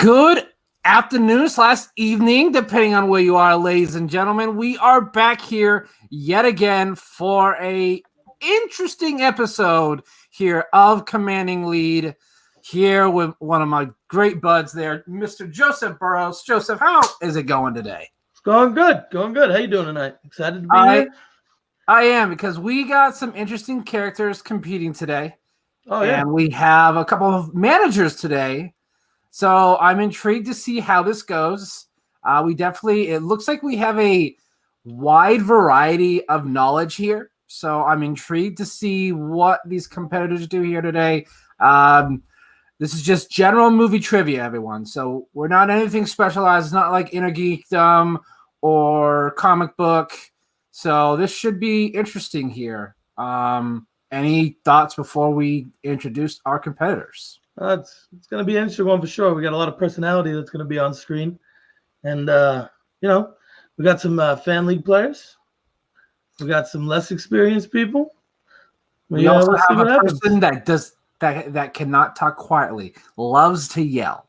Good afternoon / evening, depending on where you are, ladies and gentlemen. We are back here yet again for a interesting episode here of Commanding Lead. Here with one of my great buds there, Mr. Joseph Burrows. Joseph, how is it going today? It's going good. How you doing tonight? Excited to be here? I am, because we got some interesting characters competing today. Oh, yeah. And we have a couple of managers today. So I'm intrigued to see how this goes. It looks like we have a wide variety of knowledge here. So I'm intrigued to see what these competitors do here today. This is just general movie trivia, everyone. So we're not anything specialized. It's not like Inner Geekdom or comic book. So this should be interesting here. Any thoughts before we introduce our competitors? It's going to be an interesting one for sure. We got a lot of personality that's going to be on screen. And, we got some fan league players. We got some less experienced people. We also have a person that cannot talk quietly, loves to yell.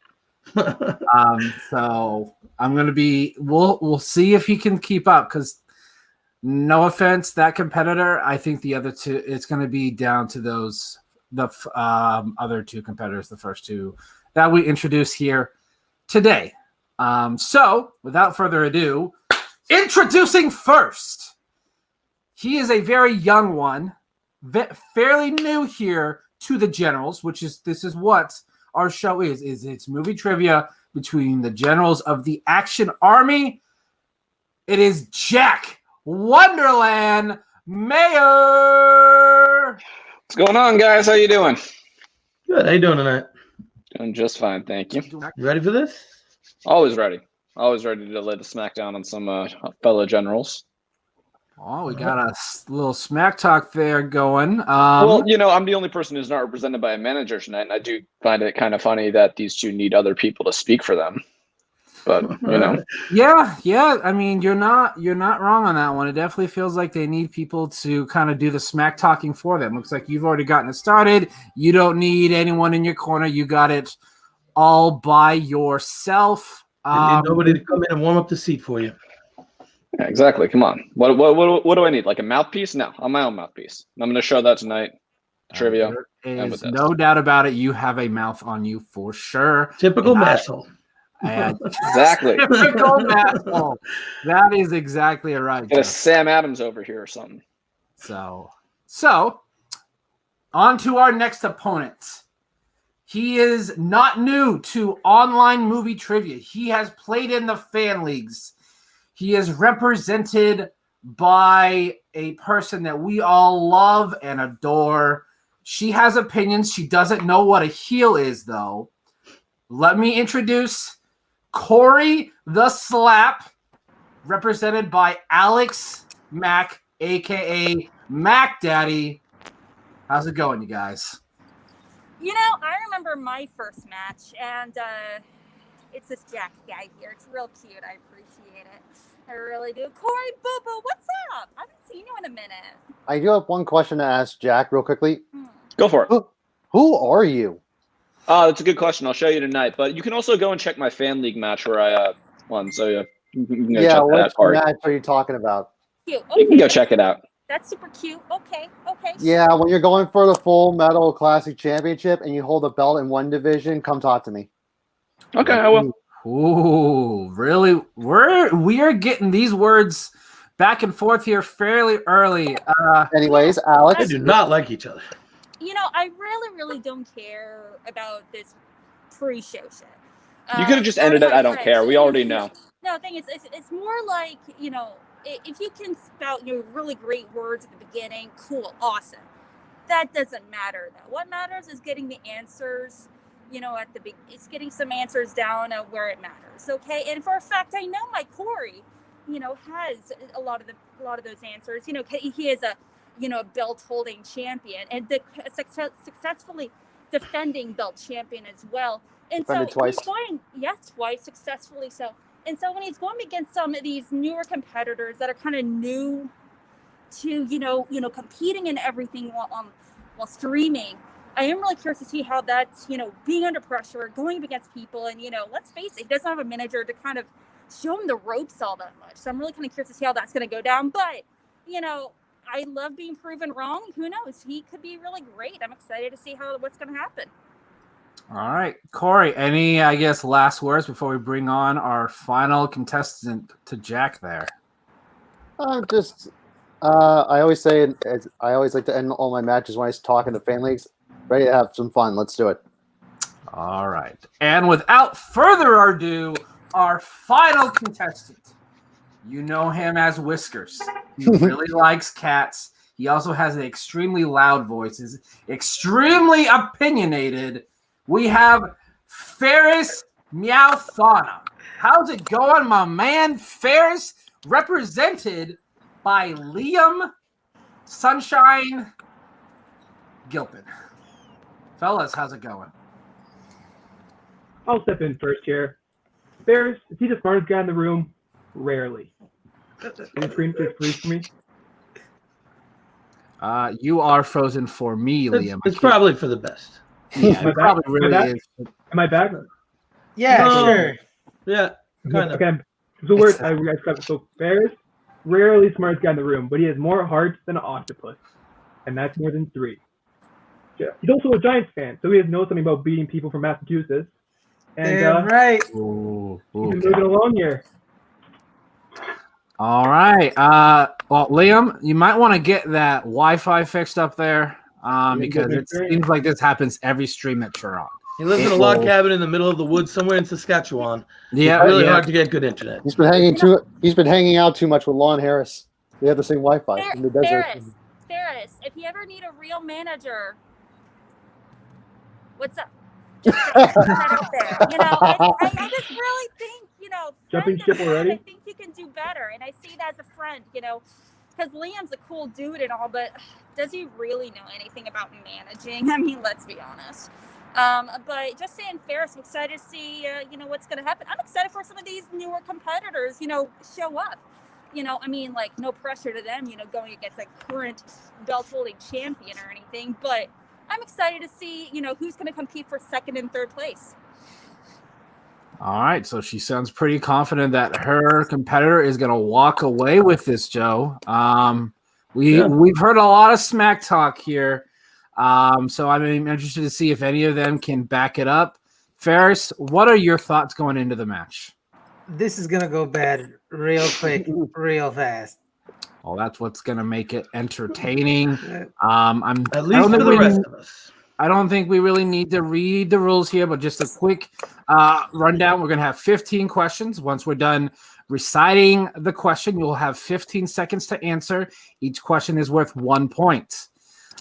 So I'm going to we'll see if he can keep up, because no offense, that competitor, I think the other two, it's going to be down to the other two competitors, the first two that we introduce here today. So without further ado, introducing first, he is a very young one, fairly new here to the Generals, this is what our show is it's movie trivia between the generals of the Action Army. It is Jack Wonderland Mayer. What's going on, guys? How you doing? Good. How you doing tonight? Doing just fine, thank you. You ready for this? Always ready. Always ready to lay the smackdown on some fellow generals. Oh, we got a little smack talk there going. Well, I'm the only person who's not represented by a manager tonight, and I do find it kind of funny that these two need other people to speak for them. But yeah. I mean, you're not wrong on that one. It definitely feels like they need people to kind of do the smack talking for them. Looks like you've already gotten it started. You don't need anyone in your corner. You got it all by yourself. You need nobody to come in and warm up the seat for you. Yeah, exactly. Come on. What do I need? Like a mouthpiece? No, I'm my own mouthpiece. I'm going to show that tonight. Trivia. There is no doubt about it. You have a mouth on you for sure. Typical masshole. Exactly. Typical masshole. That is exactly right. Get a Sam Adams over here or something. So on to our next opponent. He is not new to online movie trivia. He has played in the fan leagues. He is represented by a person that we all love and adore. She has opinions. She doesn't know what a heel is, though. Let me introduce Corey the Slap, represented by Alex Mack, a.k.a. Mac Daddy. How's it going, you guys? I remember my first match, and it's this Jack guy here. It's real cute. I appreciate it. I really do. Corey Boo-Boo, what's up? I haven't seen you in a minute. I do have one question to ask Jack real quickly. Go for it. Who are you? That's a good question. I'll show you tonight. But you can also go and check my fan league match where I won. So you can go check which that part. match are you talking about? Cute. Okay. You can go check it out. That's super cute. Okay. Yeah, when you're going for the Full Metal Classic Championship and you hold a belt in one division, come talk to me. Okay, I will. Ooh, really? We are getting these words back and forth here fairly early. Anyways, Alex. They do not like each other. I really don't care about this pre-show shit. You could have just ended it. I don't care. We already know. No, the thing is, it's more like, if you can spout really great words at the beginning, cool, awesome. That doesn't matter, though. What matters is getting the answers, it's getting some answers down where it matters, okay? And for a fact, I know my Corey, has a lot of those answers. He is a belt-holding champion and successfully defending belt champion as well. And defended so twice. Twice successfully so. And so when he's going against some of these newer competitors that are kind of new to, competing and everything while streaming, I am really curious to see how that's, being under pressure, going up against people, and, let's face it, he doesn't have a manager to kind of show him the ropes all that much. So I'm really kind of curious to see how that's going to go down. But, I love being proven wrong. Who knows? He could be really great. I'm excited to see what's going to happen. All right, Corey, any, I guess, last words before we bring on our final contestant to Jack there? I always say, I always like to end all my matches when I talk in the fan leagues. Ready to have some fun. Let's do it. All right. And without further ado, our final contestant. You know him as Whiskers. He really likes cats. He also has an extremely loud voice. Is extremely opinionated. We have Ferris Meowthana. How's it going, my man? Ferris, represented by Liam Sunshine Gilpin. Fellas, how's it going? I'll step in first here. Ferris, is he the smartest guy in the room? Rarely. Can you screen freeze for me? You are frozen for me, Liam. It's probably for the best. Yeah, it probably really is. Am I back? Yeah, sure. Yeah, kind of. Okay. So Ferris, rarely smartest guy in the room, but he has more hearts than an octopus, and that's more than 3. Yeah. He's also a Giants fan, so he has known something about beating people from Massachusetts. And Damn right. Ooh, he's been okay. moving along here. All right. Well, Liam, you might want to get that Wi-Fi fixed up there because it seems like this happens every stream that you're on. He lives in a log cabin in the middle of the woods somewhere in Saskatchewan. Yeah, It's really hard to get good internet. He's been hanging out too much with Lon Harris. They have the same Wi-Fi in the desert. Ferris, if you ever need a real manager, what's up? Just put that out there. I just really think, Jumping ship already? I think you can do better, and I see that as a friend, because Liam's a cool dude and all, but does he really know anything about managing? I mean, let's be honest. But just saying, Ferris, I'm excited to see, what's going to happen. I'm excited for some of these newer competitors, show up. No pressure to them, going against a current belt-holding champion or anything. But I'm excited to see, who's going to compete for 2nd and 3rd place. All right. So she sounds pretty confident that her competitor is going to walk away with this, Joe. We've heard a lot of smack talk here. So I'm interested to see if any of them can back it up. Ferris, what are your thoughts going into the match? This is gonna go bad real quick, real fast. Well, that's what's going to make it entertaining. At least for the rest of us. I don't think we really need to read the rules here, but just a quick rundown. We're going to have 15 questions. Once we're done reciting the question, you'll have 15 seconds to answer. Each question is worth 1 point.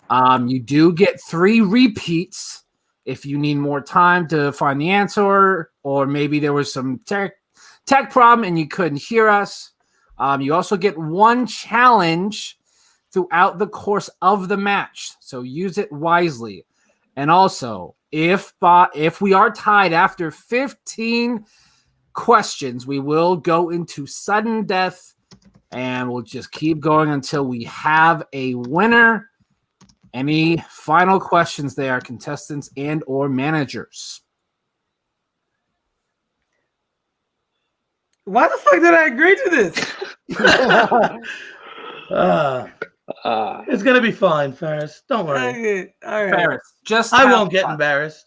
You do get 3 repeats if you need more time to find the answer, or maybe there was some tech problem and you couldn't hear us. You also get 1 challenge throughout the course of the match, so use it wisely. And also, if we are tied after 15 questions, we will go into sudden death, and we'll just keep going until we have a winner. Any final questions there, contestants and or managers? Why the fuck did I agree to this? It's gonna be fine, Ferris. Don't worry. Okay, all right. Ferris, I won't get embarrassed.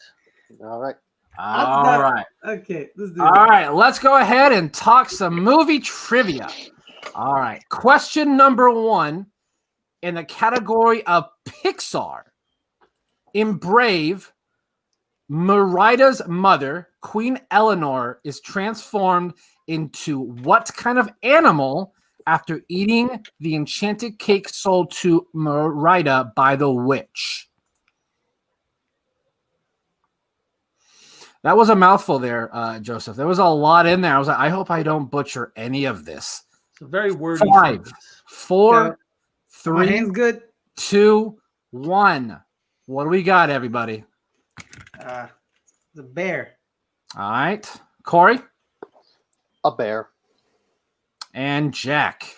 All right. All right. Okay, let's do All it. right, let's go ahead and talk some movie trivia. All right, question number 1 in the category of Pixar. In Brave, Merida's mother, Queen Eleanor, is transformed into what kind of animal after eating the enchanted cake sold to Merida by the witch? That was a mouthful there, Joseph. There was a lot in there. I was like, I hope I don't butcher any of this. It's a very wordy 5, sentence. 4, My 3, hand's good. 2, 1. What do we got, everybody? The bear. All right. Corey A bear. and Jack.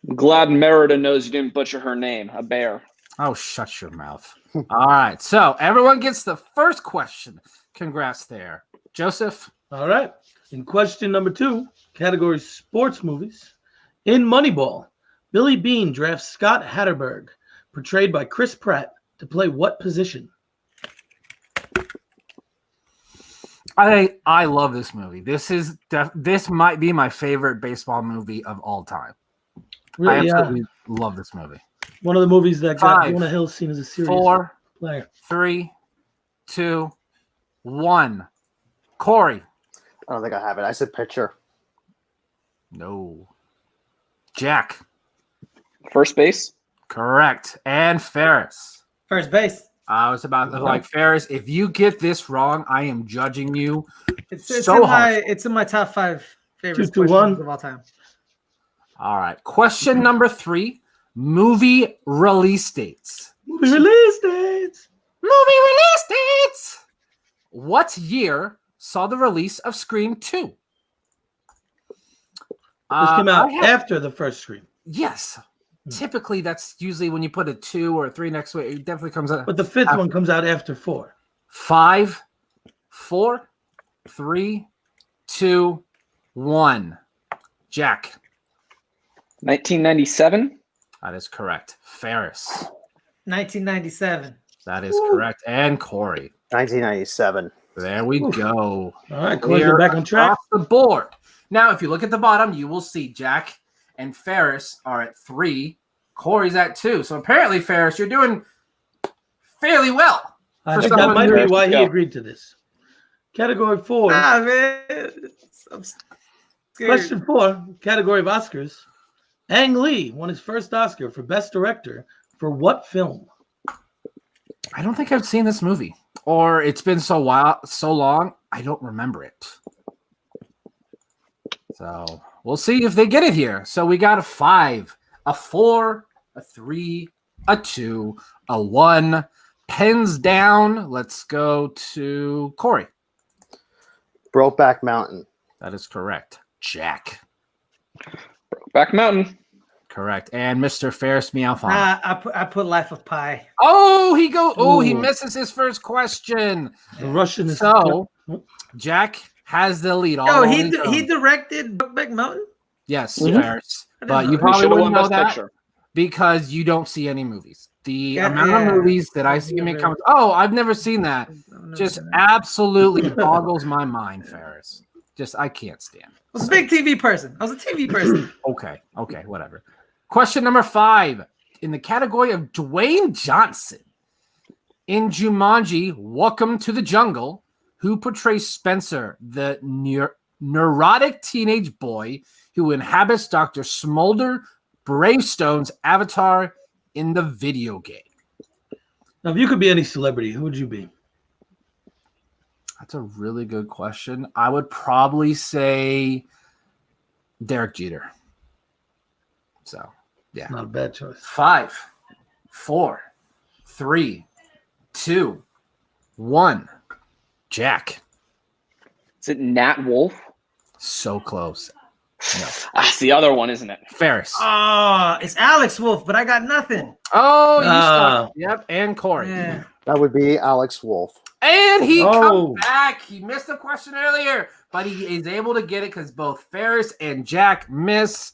I'm glad Merida knows you didn't butcher her name. A bear. Oh, shut your mouth. All right. So everyone gets the first question. Congrats there. Joseph. All right. In question number 2, category sports movies. In Moneyball, Billy Bean drafts Scott Hatterberg, portrayed by Chris Pratt, to play what position? I love this movie. This might be my favorite baseball movie of all time. I Really, absolutely love this movie. one of the movies that got 5, Jonah Hill seen as a serious 4, player. 3, 2, 1. Corey. I don't think I have it. I said pitcher. No. Jack. First base. Correct. And Ferris. First base. I was about to like Ferris. If you get this wrong, I am judging you. It's So it's in my top 5 favorite 2 to sports 1. movies of all time. All right. Question number 3. Movie release dates. Movie release dates. Movie release dates. What year saw the release of Scream 2? This came out after the first Scream. Yes. Typically, that's usually when you put a 2 or a 3 next to it. It definitely comes out. But the 5th one comes out after 4. 5, 4, 3, 2, 1. Jack. 1997. That is correct. Ferris. 1997. That is correct. And Corey. 1997. There we go. All right, We Corey, are we're back on track. off the board. Now, if you look at the bottom, you will see Jack and Ferris are at 3. Corey's at 2. So apparently, Ferris, you're doing fairly well. I For think that someone might who- be why he Yeah. agreed to this. Category 4. Ah, man. I'm scared. Question 4, category of Oscars. Ang Lee won his first Oscar for Best Director for what film? I don't think I've seen this movie, or it's been so long, I don't remember it. So we'll see if they get it here. So we got a 5, a 4, a 3, a 2, a 1. Pens down. Let's go to Corey. Brokeback Mountain. That is correct. Jack. Back Mountain. Correct. And Mr. Ferris Meowthon. I put Life of Pi. Oh, he Ooh. misses his first question. The Russian is So Jack has the lead. Oh, on he his own. he directed Brokeback Mountain. Yes, Mhm. Ferris. I didn't But know you that. probably Should have wouldn't won know Best that Picture. because you don't see any movies. The Yeah, amount yeah. of movies that I see him in Never- comments. Oh, I've never seen that. I've never Just seen that. absolutely boggles my mind, Ferris. Just I can't stand it. I was a big TV person. I was a TV person. Okay, whatever. Question number 5 in the category of Dwayne Johnson in Jumanji: Welcome to the Jungle. Who portrays Spencer, the neurotic teenage boy who inhabits Dr. Smolder Bravestone's avatar in the video game? Now, if you could be any celebrity, who would you be? That's a really good question. I would probably say Derek Jeter. So, yeah. Not a bad choice. 5, 4, 3, 2, 1. Jack. Is it Nat Wolf? So close. No. That's the other one, isn't it? Ferris. Oh, it's Alex Wolf, but I got nothing. Oh, you Ah. stuck. Yep, and Corey. Yeah. That would be Alex Wolf. And he Oh. comes back. He missed the question earlier, but he is able to get it because both Ferris and Jack miss.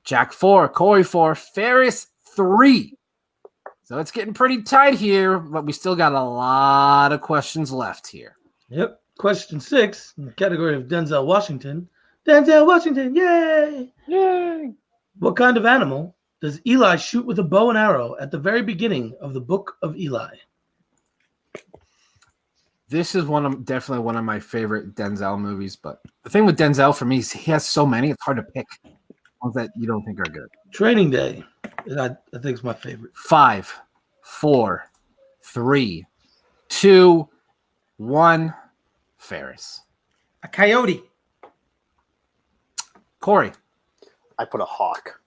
Jack 4, Corey 4, Ferris 3. So it's getting pretty tight here, but we still got a lot of questions left here. Yep. Question 6 in the category of Denzel Washington. Denzel Washington, yay! Yay. What kind of animal does Eli shoot with a bow and arrow at the very beginning of the Book of Eli? This is definitely one of my favorite Denzel movies, but the thing with Denzel for me is he has so many, it's hard to pick ones that you don't think are good. Training Day, I think is my favorite. 5, 4, 3, 2, 1. Ferris. A coyote. Corey. I put a hawk.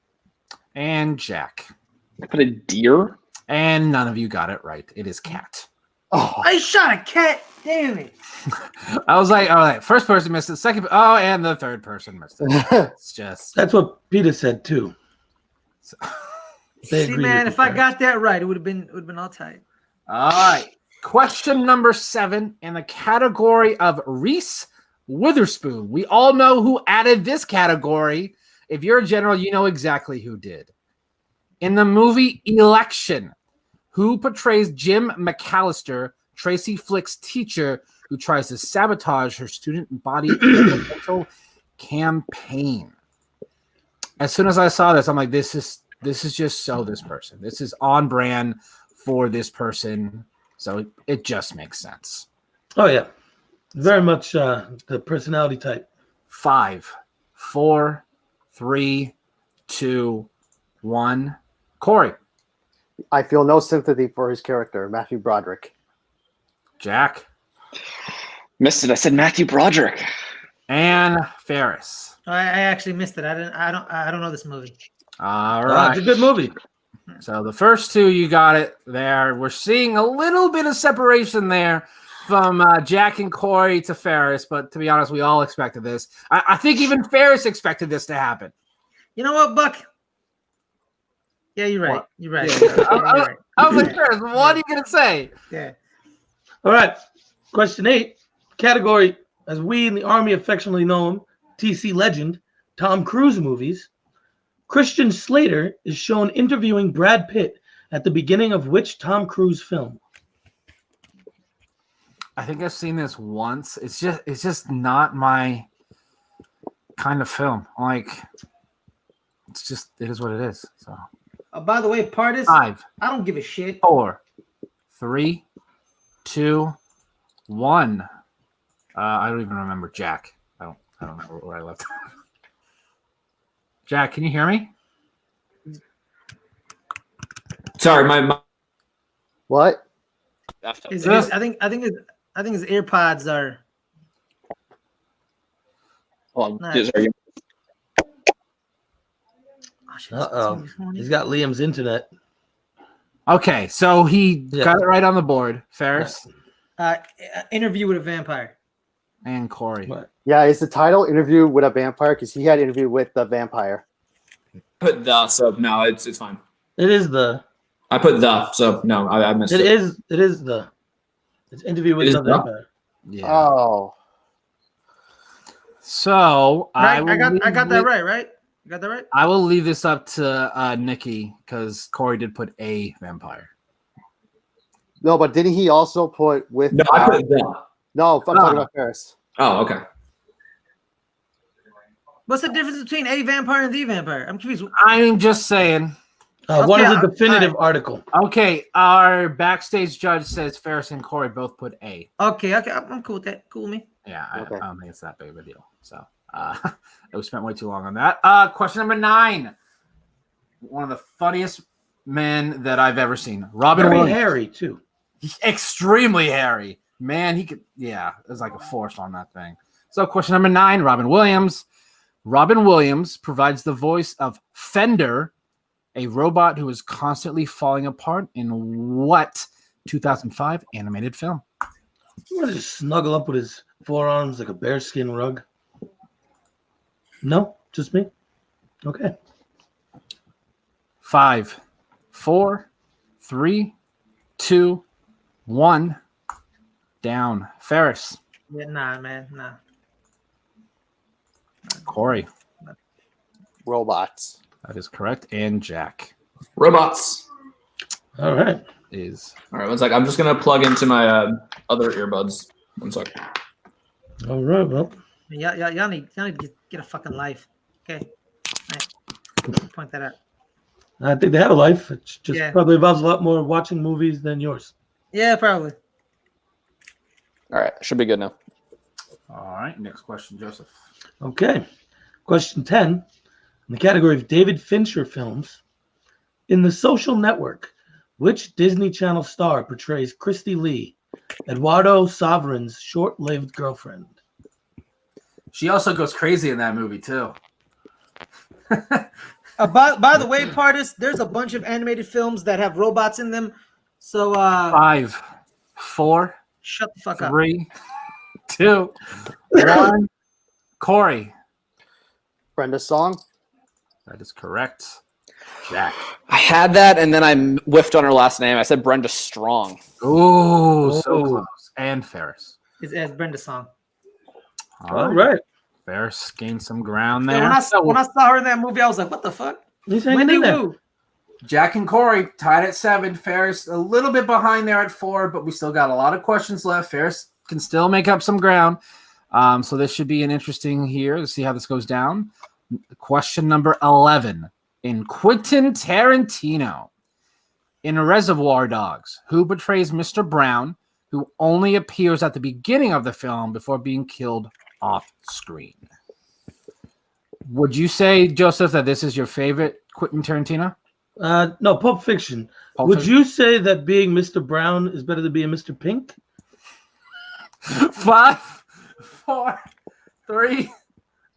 And Jack. I put a deer. And none of you got it right. It is cat. Oh, I shot a cat. Damn it. I was like, all right, first person missed it. Second, and the third person missed it. It's just That's what Peter said too. They See, agree man, with if you, I Ferris. got that right, it would have been all tight. All right. Question number 7 in the category of Reese Witherspoon. We all know who added this category. If you're a general, you know exactly who did. In the movie Election, who portrays Jim McAllister, Tracy Flick's teacher, who tries to sabotage her student body presidential campaign? As soon as I saw this, I'm like, this is just so this person. This is on brand for this person. So it just makes sense. Oh yeah, very much the personality type. 5, 4, 3, 2, 1. Corey. I feel no sympathy for his character, Matthew Broderick. Jack. Missed it. I said Matthew Broderick. And Ferris. I actually missed it. I don't know this movie. All right. It's a good movie. So the first two, you got it there. We're seeing a little bit of separation there from Jack and Corey to Ferris, but to be honest, we all expected this. I think even Ferris expected this to happen. You know what, Buck? Yeah, you're right. What? You're right. Yeah. You're right. I was like, Ferris, what are you going to say? Yeah. All right. Question 8. Category, as we in the Army affectionately know him, TC legend, Tom Cruise movies. Christian Slater is shown interviewing Brad Pitt at the beginning of which Tom Cruise film? I think I've seen this once. It's just not my kind of film. Like, it is what it is. So By the way, Partis, 5, I don't give a shit. 4, 3, 2, 1. I don't even remember Jack. I don't remember where I left. Jack, can you hear me? Sorry, my What? I think his AirPods are. Hold on. Nah. Sorry. Oh, shit, Uh-oh. He's got Liam's internet. Okay, so he Yeah. got it right on the board. Ferris Interview with a Vampire. and Corey. What? Yeah, is the title Interview with a Vampire? Because he had Interview with the Vampire. put the, so no, it's fine. It is the. I put the, so no, I missed it. It is the. It's interview with It is the the? vampire. Yeah. Oh. So Right? will I got leave that it- right, right? You got that right? I will leave this up to Nikki because Corey did put a vampire. No, but didn't he also put with... No, I put the. No, I'm talking about Ferris. Oh, okay. What's the difference between a vampire and the vampire? I'm confused. I'm just saying. One is Okay, a definitive article. Okay, our backstage judge says Ferris and Corey both put A. Okay, I'm cool with that. Cool with me. Yeah, Okay. I don't think it's that big of a deal. So we spent way too long on that. Question number 9. One of the funniest men that I've ever seen. Robin Very Williams. hairy too. Extremely hairy. Man, he could, yeah, there's like a force on that thing. So question number 9, Robin Williams. Robin Williams provides the voice of Fender, a robot who is constantly falling apart in what 2005 animated film? You want to just snuggle up with his forearms like a bearskin rug? No, just me. Okay. 5, 4, 3, 2, 1. Down. Ferris. Yeah, nah, man, nah. Corey. Robots. That is correct. And Jack Robots. All right. is. All right, one sec. I'm just gonna plug into my other earbuds. One sec. All right. Well, Y'all need to get a fucking life. Okay. Right. Point that out. I think they have a life. It just Yeah. probably involves a lot more watching movies than yours. Yeah, probably. All right. Should be good now. All right. Next question, Joseph. Okay. Question 10. In the category of David Fincher films, in The Social Network, which Disney Channel star portrays Christy Lee, Eduardo Sovereign's short-lived girlfriend? She also goes crazy in that movie too. By the way, Partis, there's a bunch of animated films that have robots in them. So 5, 4, shut the fuck up. 3, 2, 1. Corey. Brenda Song. That is correct. Jack. I had that, and then I whiffed on her last name. I said Brenda Strong. Oh, so close. And Ferris. It's Brenda's song. All right. Ferris gained some ground Yeah, there. when I saw her in that movie, I was like, what the fuck? He's hanging in there. Jack and Corey tied at 7. Ferris a little bit behind there at 4, but we still got a lot of questions left. Ferris can still make up some ground. So this should be an interesting here to see how this goes down. Question number 11. In Quentin Tarantino, in Reservoir Dogs, who portrays Mr. Brown, who only appears at the beginning of the film before being killed off screen? Would you say, Joseph, that this is your favorite Quentin Tarantino? No, Pulp Fiction. Pulp Would Fiction? you say that being Mr. Brown is better than being Mr. Pink? 5, 4, 3,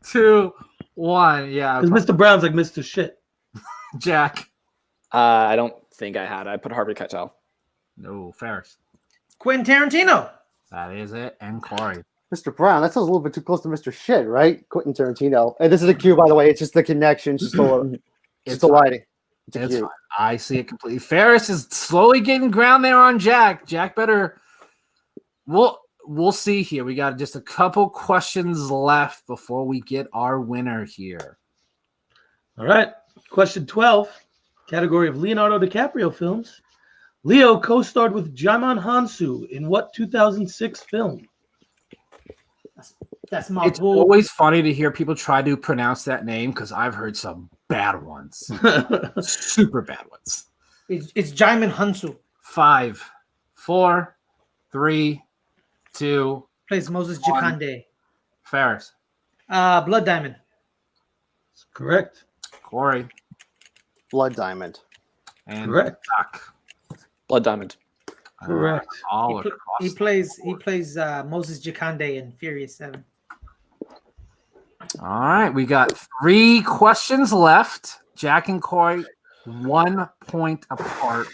2, 1. Yeah. Because Mr. Brown's like Mr. Shit. Jack. I don't think I had it. I put Harvey Keitel. No, Ferris. Quentin Tarantino. That is it. And Corey. Mr. Brown, that sounds a little bit too close to Mr. Shit, right? Quentin Tarantino. And this is a cue, by the way. It's just the connection. It's just the lighting. It's a It's cue. fine. I see it completely. Ferris is slowly getting ground there on Jack. Jack better. We'll see here. We got just a couple questions left before we get our winner here. All right. Question 12. Category of Leonardo DiCaprio films. Leo co-starred with Djimon Hounsou in what 2006 film? That's my It's bull. always funny to hear people try to pronounce that name because I've heard some bad ones, super bad ones. It's Djimon Hounsou. 5, 4, 3, 2. Plays Moses One. Jakande. Ferris. Blood Diamond. That's correct. Corey. Blood Diamond. And Correct. Doc. Blood Diamond. Correct. All He across. plays Moses Jakande in Furious 7. All right, we got 3 questions left. Jack and Corey, 1 point apart.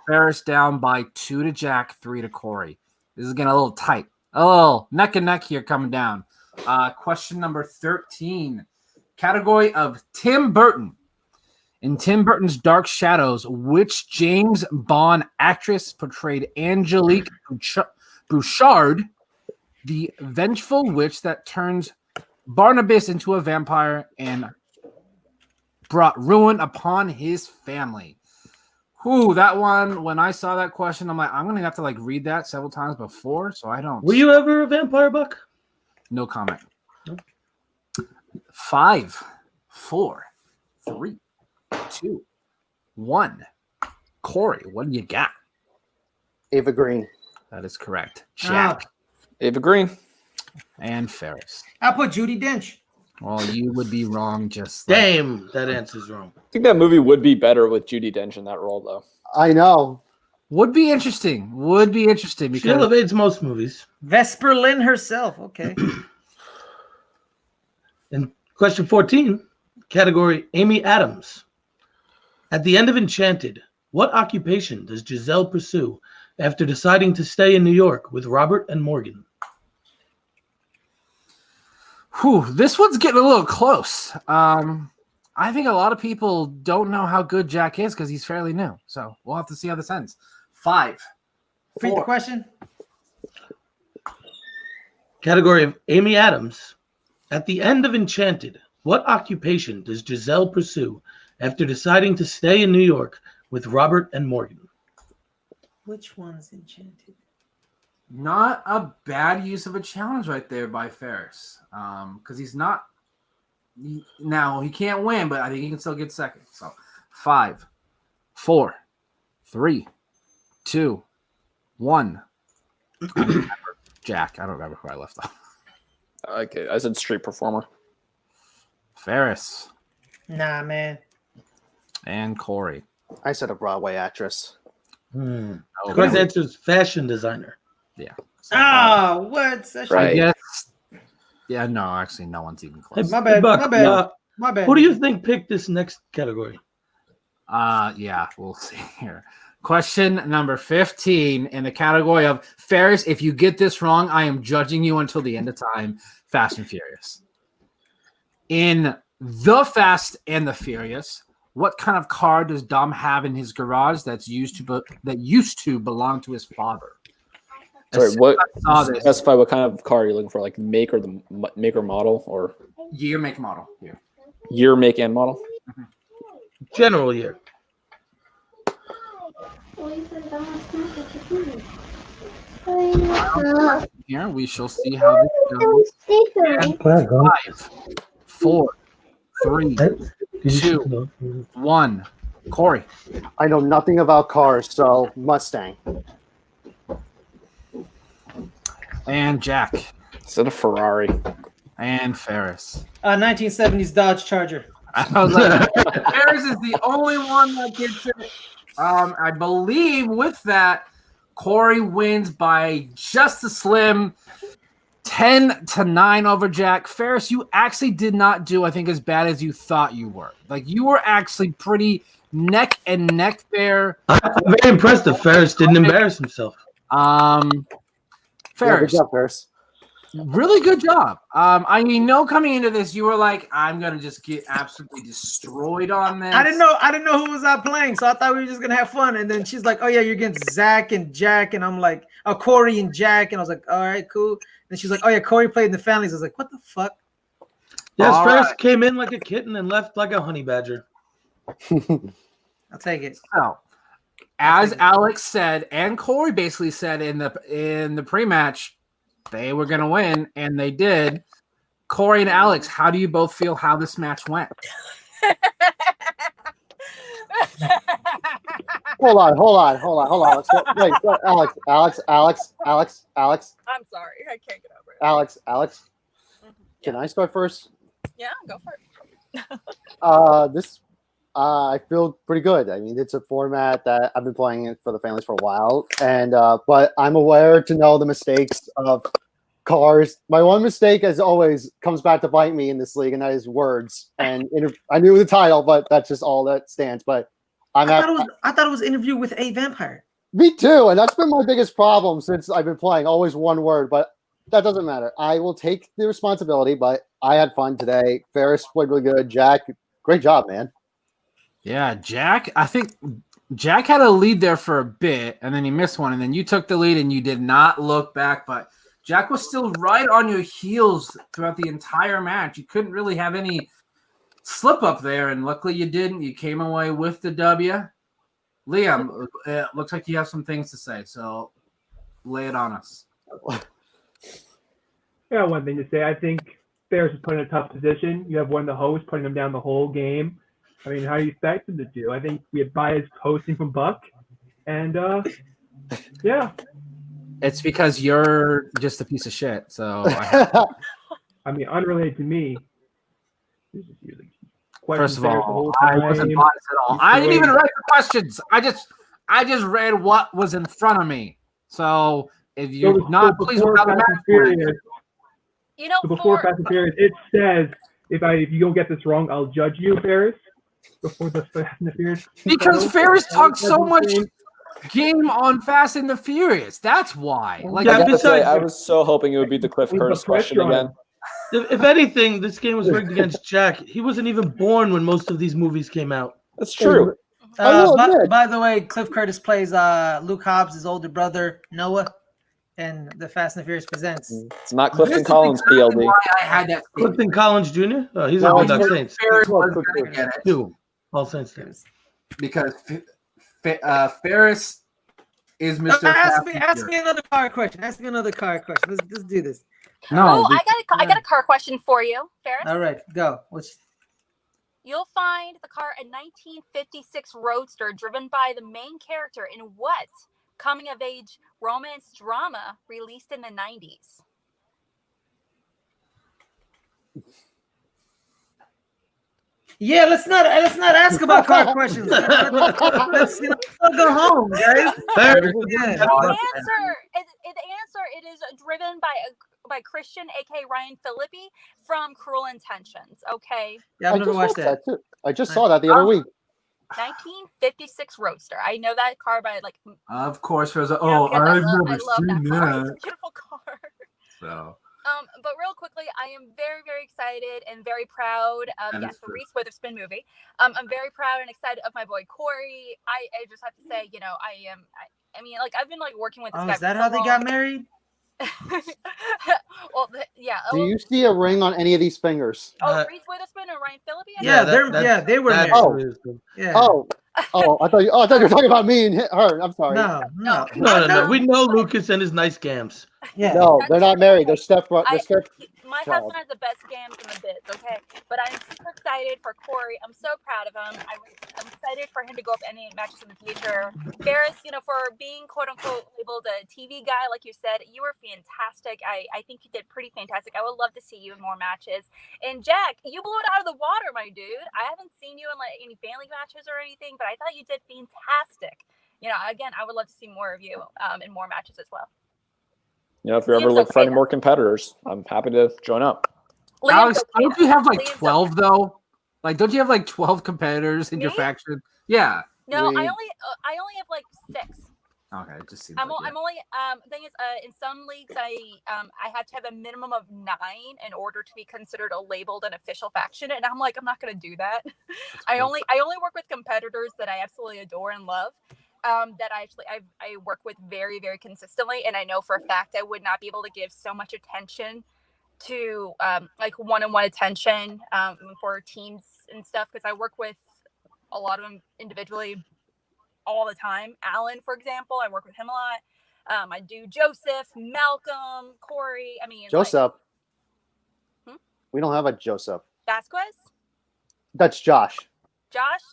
Ferris down by 2 to Jack, 3 to Corey. This is getting a little tight. A little neck and neck here coming down. Question number 13. Category of Tim Burton. In Tim Burton's Dark Shadows, which James Bond actress portrayed Angelique Bouchard, the vengeful witch that turns Barnabas into a vampire and brought ruin upon his family? Whew, that one, when I saw that question, I'm like, I'm going to have to read that several times before, so I don't. Were you ever a vampire, Buck? No comment. No. 5, 4, 3, 2, 1. Corey, what do you got? Ava Green. That is correct. Jack Ava Green. and Ferris. I put Judi Dench. Well, you would be wrong just like Damn, that answer's wrong. I think that movie would be better with Judi Dench in that role, though. I know. would be interesting. Would be interesting She because elevates most movies. Vesper Lynn herself. Okay. And question 14, category Amy Adams. At the end of Enchanted, what occupation does Giselle pursue after deciding to stay in New York with Robert and Morgan? this one's getting a little close. I think a lot of people don't know how good Jack is because he's fairly new. So we'll have to see how this ends. 5, Repeat the 4. question. Category of Amy Adams. At the end of Enchanted, what occupation does Giselle pursue after deciding to stay in New York with Robert and Morgan? Which one's Enchanted? Not a bad use of a challenge right there by Ferris. Because he's not. Now he can't win, but I think he can still get second. So 5, 4, 3, 2, 1. Jack. I don't remember who I left off. Okay, I said street performer. Ferris Nah, man. and Corey. I said a Broadway actress. Oh, Correct answer is fashion designer. yeah. Ah, what? That's Right. I guess. Yeah, no, actually, no one's even close. My bad. Buck, My bad. My bad. who do you think picked this next category? Yeah, we'll see here. Question number 15 in the category of Ferris. If you get this wrong, I am judging you until the end of time. Fast and Furious. In The Fast and the Furious, what kind of car does Dom have in his garage that used to belong to his father? Sorry, what? Saw this. Specify what kind of car you're looking for, like make or model, or Year, make, model. year, make, and model. General year. Here we shall see how this goes. And 5, 4, 3, 2, 1. Corey. I know nothing about cars, so Mustang. And Jack. Is it a Ferrari? And Ferris. 1970s Dodge Charger. I was like, Ferris is the only one that gets it. I believe with that, Corey wins by just a slim 10-9 over Jack. Ferris, you actually did not do, I think, as bad as you thought you were. Like, you were actually pretty neck and neck there. I'm very impressed that Ferris didn't embarrass himself. Ferris, Good job, Ferris. really good job. I mean, coming into this, you were like, I'm gonna just get absolutely destroyed on this. I didn't know who was out playing, so I thought we were just gonna have fun. And then she's like, "Oh yeah, you're against Zach and Jack," and I'm like, "Oh, Corey and Jack," and I was like, "All right, cool." And she's like, "Oh yeah, Corey played in the families." I was like, "What the fuck?" Yes, All Ferris right. came in like a kitten and left like a honey badger. I'll take it. So, as Alex said, and Corey basically said in the pre-match, they were going to win, and they did. Corey and Alex, how do you both feel how this match went? Hold on. Let's go. Wait, Alex. I'm sorry, I can't get over it. Alex. Can I start first? Yeah, go for it. I feel pretty good. I mean, it's a format that I've been playing it for the families for a while, and but I'm aware to know the mistakes of cars. My one mistake, as always, comes back to bite me in this league, and that is words. And I knew the title, but that's just all that stands. But I thought it was interview with a vampire. Me too, and that's been my biggest problem since I've been playing. Always one word, but that doesn't matter. I will take the responsibility, but I had fun today. Ferris played really good. Jack, great job, man. Yeah, Jack, I think Jack had a lead there for a bit, and then he missed one, and then you took the lead, and you did not look back, but Jack was still right on your heels throughout the entire match. You couldn't really have any slip up there, and luckily you didn't. You came away with the W. Liam, it looks like you have some things to say, so lay it on us. Yeah, one thing to say. I think Ferris was put in a tough position. You have one of the hosts putting him down the whole game. I mean, how do you expect him to do? I think we had biased hosting from Buck, and yeah. It's because you're just a piece of shit. So, I mean, unrelated to me. First of all, I wasn't biased at all. I didn't even write the questions. I just read what was in front of me. So if you're not pleased with how the match, you know, before Fast and Furious, it says if you don't get this wrong, I'll judge you, Ferris. Before the Fast and the Furious. Because Ferris talks so much game on Fast and the Furious. That's why. Like, Yeah, I was so hoping it would be the Cliff Curtis question again. If anything, this game was rigged against Jack. He wasn't even born when most of these movies came out. That's true. By the way, Cliff Curtis plays Luke Hobbs' older brother, Noah, in the Fast and the Furious Presents. It's not Clifton Collins, PLD. Why I had that Clifton Collins Jr.? Oh, he's on Boondock Saints. Ferris was going to get it. Two. All Saints fans. Because Ferris is Mr. Ask me another card question. Let's do this. No, I got a car question for you, Ferris. All right, go. You'll find the car a 1956 Roadster driven by the main character in what coming-of-age romance drama released in the 90s? Yeah, let's not ask about car questions. Let's go home, guys. The answer it is driven by Christian, aka Ryan Philippi, from Cruel Intentions. Okay. Yeah, I've never watched that. I just saw that the other week. 1956 Roadster. I know that car by like. Of course, there's I love that. It's a beautiful car. So. But real quickly, I am very, very excited and very proud of That yes, is the true. Reese Witherspoon movie. I'm very proud and excited of my boy Corey. I just have to say, you know, I mean, like I've been like working with this Oh, guy is that for how so they long. got married? Well, yeah. Do you see a ring on any of these fingers? Reese Witherspoon and Ryan Phillippe? Yeah, they were married. Oh. Yeah. I thought you were talking about me and her. I'm sorry. No. We know Lucas and his nice gams. Yeah. No, they're not married. They're My husband has the best gams in the biz, okay? But I'm super excited for Corey. I'm so proud of him. I'm excited for him to go up any matches in the future. Ferris, you know, for being quote unquote labeled a TV guy, like you said, you were fantastic. I think you did pretty fantastic. I would love to see you in more matches. And Jack, you blew it out of the water, my dude. I haven't seen you in like any family matches or anything, but I thought you did fantastic. You know, again, I would love to see more of you in more matches as well. Yeah, if you're ever looking for any more competitors, I'm happy to join up. Alex, don't you have like 12 though? Like, don't you have like 12 competitors in your faction? Yeah. No, I only have like 6. Okay, it just seems. I'm only thing is in some leagues I have to have a minimum of 9 in order to be considered a labeled an official faction, and I'm like, I'm not going to do that. I only work with competitors that I absolutely adore and love. That I work with very, very consistently, and I know for a fact I would not be able to give so much attention to like one-on-one attention for teams and stuff, because I work with a lot of them individually all the time. Alan, for example, I work with him a lot. I do Joseph, Malcolm, Corey. I mean, Joseph. Like, We don't have a Joseph. Vasquez? That's Josh. Josh?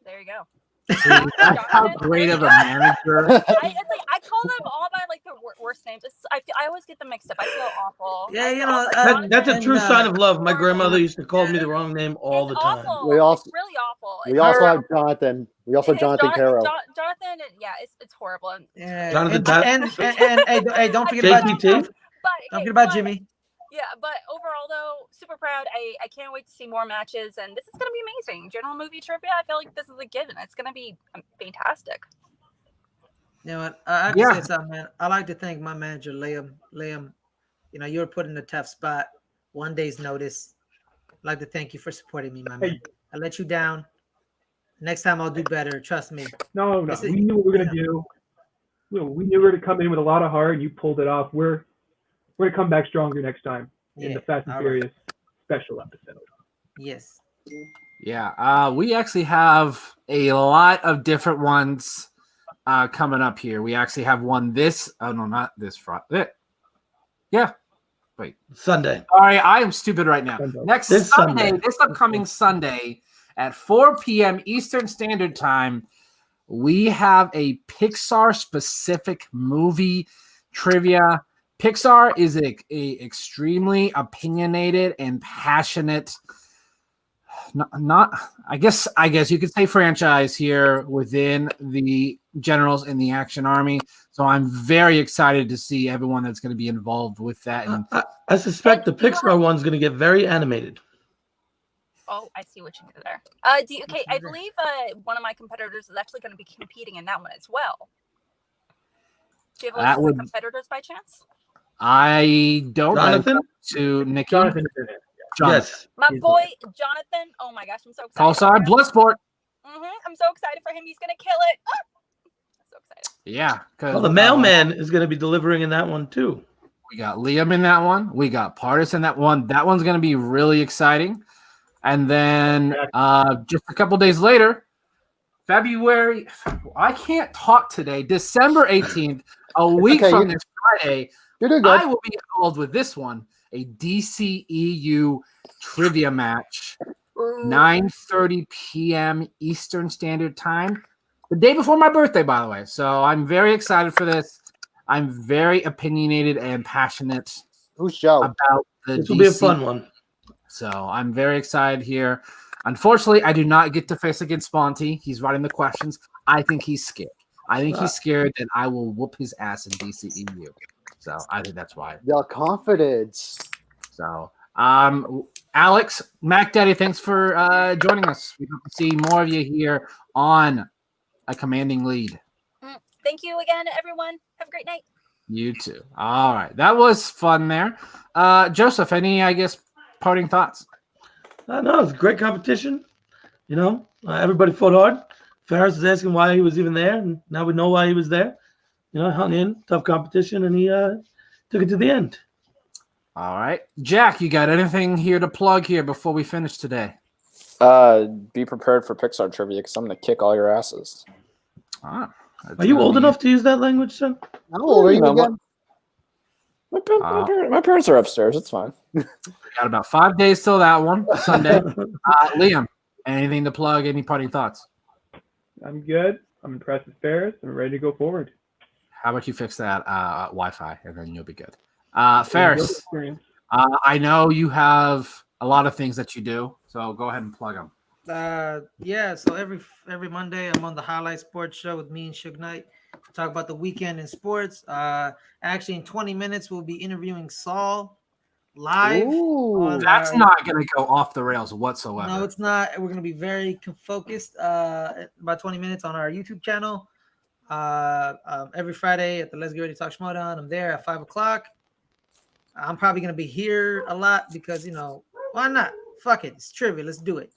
There you go. That's how great of a manager. I call them all by like the worst names. I always get them mixed up. I feel awful. Yeah, you know, that's a true sign of love. My grandmother used to call me the wrong name all the time. We also it's really awful. We also have Jonathan. We also have Jonathan Caro. Jonathan, yeah, it's horrible. Yeah, Jonathan and hey, don't forget about Jimmy. Don't forget about Jimmy. Yeah, but overall though, super proud. I can't wait to see more matches, and this is gonna be amazing. General movie trivia, I feel like this is a given. It's gonna be fantastic. You know what? I have to say something, man. I like to thank my manager, Liam. You know, you were put in a tough spot. 1 day's notice. I'd like to thank you for supporting me, my man. I let you down. Next time I'll do better. Trust me. No. We knew what we were gonna do. We knew we were gonna come in with a lot of heart, and you pulled it off. We're gonna come back stronger next time in the Fast and Furious special episode. Yes. Yeah. We actually have a lot of different ones coming up here. We actually have one not this Friday. Yeah. Wait. Sunday. All right, I am stupid right now. This upcoming Sunday at 4 p.m. Eastern Standard Time, we have a Pixar-specific movie trivia. Pixar is a extremely opinionated and passionate, I guess you could say franchise here within the Generals in the Action Army. So I'm very excited to see everyone that's going to be involved with that. And I suspect the Pixar one's going to get very animated. Oh, I see what you did there. I believe one of my competitors is actually going to be competing in that one as well. Do you have some competitors by chance? I don't. Jonathan? To Nikki. Jonathan is in it. Yes. My boy Jonathan. Oh my gosh, I'm so excited. Call side Bloodsport. I'm so excited for him. He's gonna kill it. I'm so excited. Yeah. Well, the mailman is going to be delivering in that one too. We got Liam in that one. We got Partis in that one. That one's going to be really exciting. And then just a couple days later, February. I can't talk today. December 18th, a week from this Friday. I will be involved with this one, a DCEU trivia match, 9:30 p.m. Eastern Standard Time, the day before my birthday, by the way. So I'm very excited for this. I'm very opinionated and passionate about the This will be a fun one. So I'm very excited here. Unfortunately, I do not get to face against Sponty. He's writing the questions. I think he's scared. I think he's scared that I will whoop his ass in DCEU. So I think that's why. The confidence. So, Alex, Mac Daddy, thanks for joining us. We hope to see more of you here on A Commanding Lead. Thank you again, everyone. Have a great night. You too. All right. That was fun there. Joseph, any, I guess, parting thoughts? No, it's a great competition. Everybody fought hard. Ferris is asking why he was even there, and now we know why he was there. Hung in, tough competition, and he took it to the end. All right. Jack, you got anything here to plug here before we finish today? Be prepared for Pixar trivia because I'm going to kick all your asses. Are you old enough to use that language, son? How old are you again? My parents are upstairs. It's fine. Got about 5 days till that one, Sunday. Liam, anything to plug? Any parting thoughts? I'm good. I'm impressed with Ferris. I'm ready to go forward. How about you fix that Wi-Fi, and then you'll be good. Ferris, I know you have a lot of things that you do, so go ahead and plug them. So every Monday I'm on the Highlight Sports Show with me and Suge Knight. Talk about the weekend in sports. Actually, in 20 minutes we'll be interviewing Saul live. That's not going to go off the rails whatsoever. No, it's not. We're going to be very focused. About 20 minutes on our YouTube channel. Every Friday at the Let's Get Ready to Talk Showdown. I'm there at 5:00. I'm probably going to be here a lot because why not? Fuck it, it's trivia. Let's do it.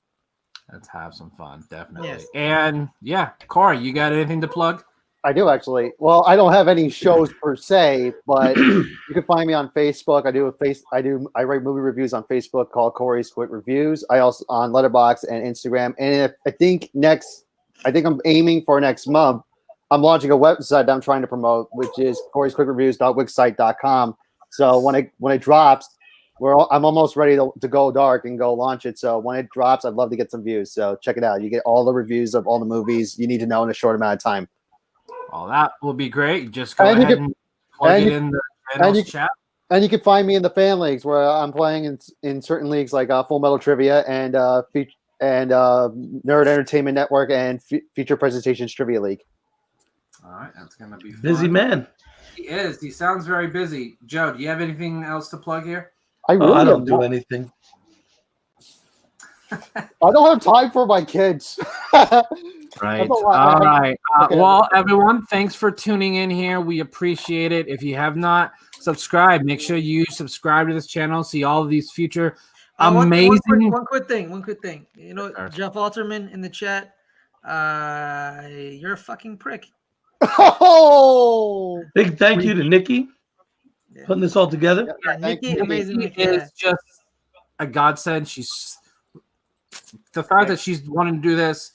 Let's have some fun, definitely. Yes. And Corey, you got anything to plug? I do actually. Well, I don't have any shows per se, but you can find me on Facebook. I write movie reviews on Facebook called Corey's Quick Reviews. I also on Letterboxd and Instagram. And I think I'm aiming for next month. I'm launching a website that I'm trying to promote, which is corysquickreviews.wixsite.com. So when it drops, I'm almost ready to go dark and go launch it. So when it drops, I'd love to get some views. So check it out. You get all the reviews of all the movies you need to know in a short amount of time. Well, that will be great. Just go ahead and plug it in the channel's chat. And you can find me in the fan leagues where I'm playing in certain leagues like Full Metal Trivia and Nerd Entertainment Network and Feature Presentations Trivia League. All right, that's gonna be fun. Busy man. He is. He sounds very busy. Joe, do you have anything else to plug here? I don't do anything. I don't have time for my kids. Right. All right. Well, everyone, thanks for tuning in here. We appreciate it. If you have not subscribed, make sure you subscribe to this channel. See all of these future amazing. One quick thing. Jeff Alterman in the chat. You're a fucking prick. Oh! Big thank you to Nikki putting this all together. Yeah, Nikki, amazing. Nikki is just a godsend. The fact that she's wanting to do this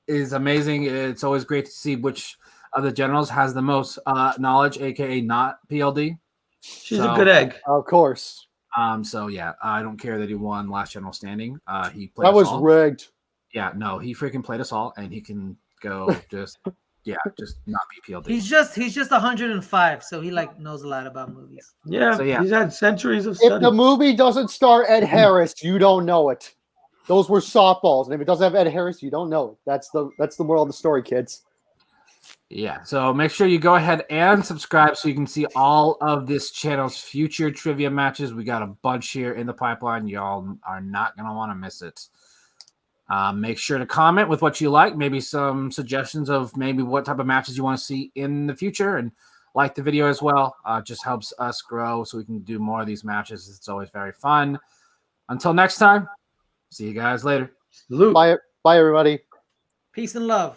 is amazing. It's always great to see which of the generals has the most knowledge, aka not PLD. She's a good egg, of course. So yeah, I don't care that he won last general standing. He played. That was rigged. Yeah, no, he freaking played us all, and he can go just not be PLD. He's just 105, so he knows a lot about movies. Yeah, so, yeah. He's had centuries of study. If the movie doesn't star Ed Harris, you don't know it. Those were softballs, and if it doesn't have Ed Harris, you don't know it. That's the moral of the story, kids. Yeah, so make sure you go ahead and subscribe so you can see all of this channel's future trivia matches. We got a bunch here in the pipeline. Y'all are not going to want to miss it. Make sure to comment with what you like, maybe some suggestions of maybe what type of matches you want to see in the future, and like the video as well. Just helps us grow so we can do more of these matches. It's always very fun. Until next time, see you guys later. Salute. Bye, everybody. Peace and love.